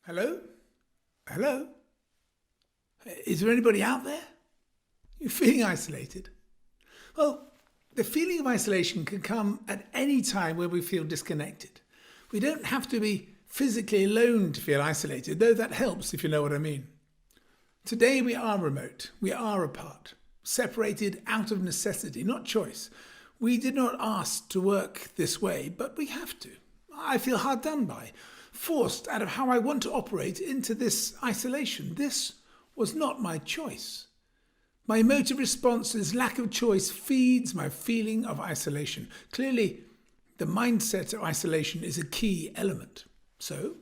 Hello? Hello? Is there anybody out there? You're feeling isolated? Well, the feeling of isolation can come at any time where we feel disconnected. We don't have to be physically alone to feel isolated, though that helps if you know what I mean. Today we are remote, we are apart, separated out of necessity, not choice. We did not ask to work this way, but we have to. I feel hard done by, forced out of how I want to operate into this isolation. This was not my choice. My emotive response to this lack of choice feeds my feeling of isolation. Clearly, the mindset of isolation is a key element. So,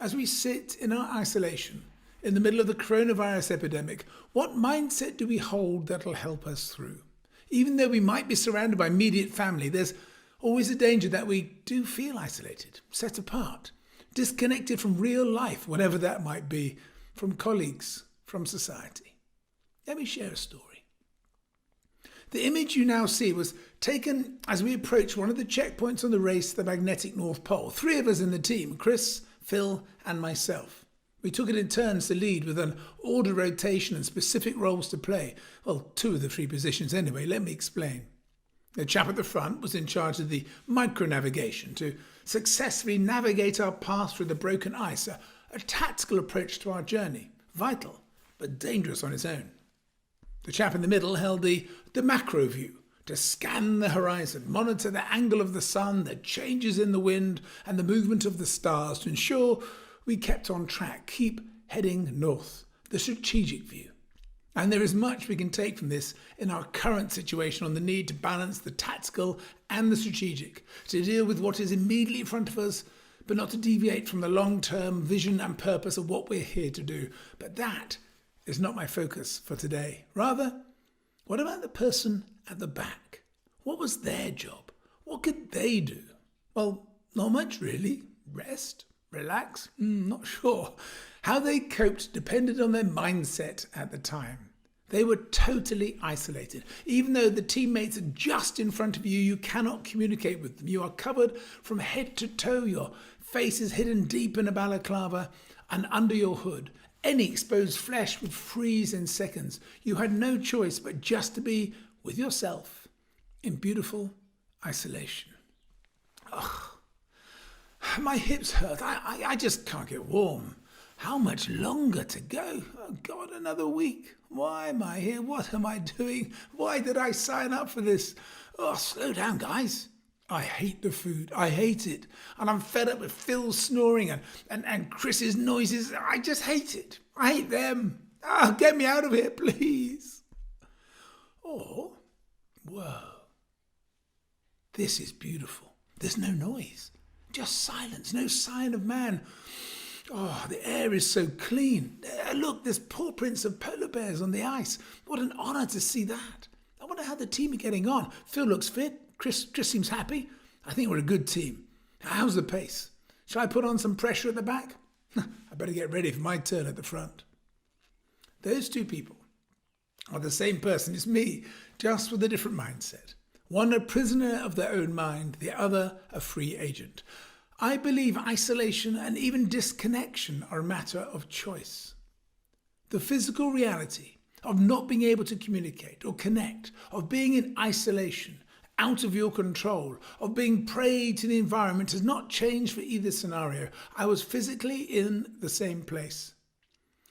as we sit in our isolation, in the middle of the coronavirus epidemic, what mindset do we hold that'll help us through? Even though we might be surrounded by immediate family, there's always a danger that we do feel isolated, set apart, disconnected from real life, whatever that might be, from colleagues, from society. Let me share a story. The image you now see was taken as we approached one of the checkpoints on the race to the magnetic North Pole. 3 of us in the team, Chris, Phil and myself. We took it in turns to lead with an order rotation and specific roles to play. Well, 2 of the 3 positions anyway, let me explain. The chap at the front was in charge of the micro-navigation to successfully navigate our path through the broken ice, a tactical approach to our journey, vital but dangerous on its own. The chap in the middle held the macro view to scan the horizon, monitor the angle of the sun, the changes in the wind and the movement of the stars to ensure we kept on track, keep heading north, the strategic view. And there is much we can take from this in our current situation on the need to balance the tactical and the strategic, to deal with what is immediately in front of us, but not to deviate from the long-term vision and purpose of what we're here to do. But that is not my focus for today. Rather, what about the person at the back? What was their job? What could they do? Well, not much really. Rest? Relax? Not sure. How they coped depended on their mindset at the time. They were totally isolated. Even though the teammates are just in front of you, you cannot communicate with them. You are covered from head to toe. Your face is hidden deep in a balaclava and under your hood. Any exposed flesh would freeze in seconds. You had no choice but just to be with yourself in beautiful isolation. Ugh. My hips hurt. I just can't get warm. How much longer to go? Oh God, another week. Why am I here? What am I doing? Why did I sign up for this? Oh, slow down, guys. I hate the food. I hate it. And I'm fed up with Phil's snoring and Chris's noises. I just hate it. I hate them. Oh, get me out of here, please. Or, whoa, this is beautiful. There's no noise. Just silence, no sign of man. Oh, the air is so clean. Look, there's paw prints of polar bears on the ice. What an honour to see that. I wonder how the team are getting on. Phil looks fit. Chris seems happy. I think we're a good team. How's the pace? Shall I put on some pressure at the back? I better get ready for my turn at the front. Those 2 people are the same person as me, just with a different mindset. One a prisoner of their own mind, the other a free agent. I believe isolation and even disconnection are a matter of choice. The physical reality of not being able to communicate or connect, of being in isolation, out of your control, of being prey to the environment has not changed for either scenario. I was physically in the same place.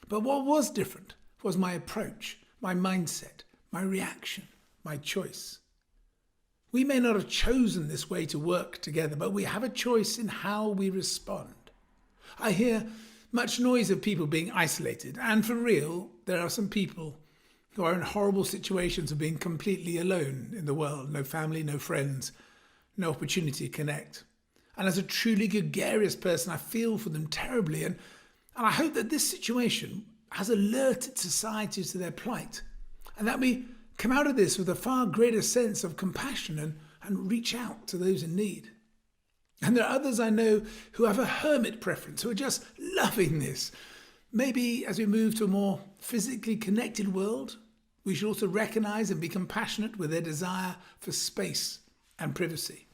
But what was different was my approach, my mindset, my reaction, my choice. We may not have chosen this way to work together, but we have a choice in how we respond. I hear much noise of people being isolated, and for real, there are some people who are in horrible situations of being completely alone in the world. No family, no friends, no opportunity to connect. And as a truly gregarious person, I feel for them terribly, and I hope that this situation has alerted society to their plight, and that we come out of this with a far greater sense of compassion and reach out to those in need. And there are others I know who have a hermit preference, who are just loving this. Maybe as we move to a more physically connected world, we should also recognise and be compassionate with their desire for space and privacy.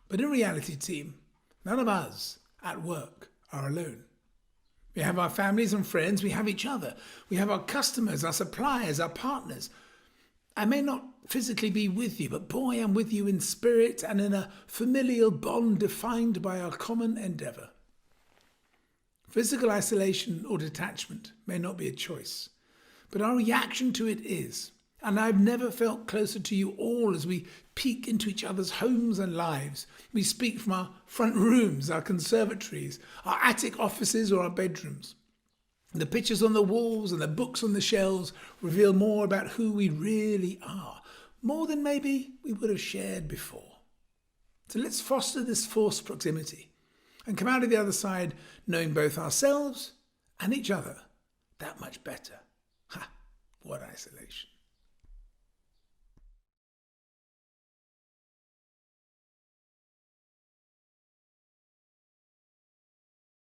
But in reality, team, none of us at work are alone. We have our families and friends, we have each other. We have our customers, our suppliers, our partners. I may not physically be with you, but boy, I'm with you in spirit and in a familial bond defined by our common endeavour. Physical isolation or detachment may not be a choice, but our reaction to it is. And I've never felt closer to you all as we peek into each other's homes and lives. We speak from our front rooms, our conservatories, our attic offices or our bedrooms. The pictures on the walls and the books on the shelves reveal more about who we really are, more than maybe we would have shared before. So let's foster this forced proximity and come out of the other side knowing both ourselves and each other that much better. Ha! What isolation.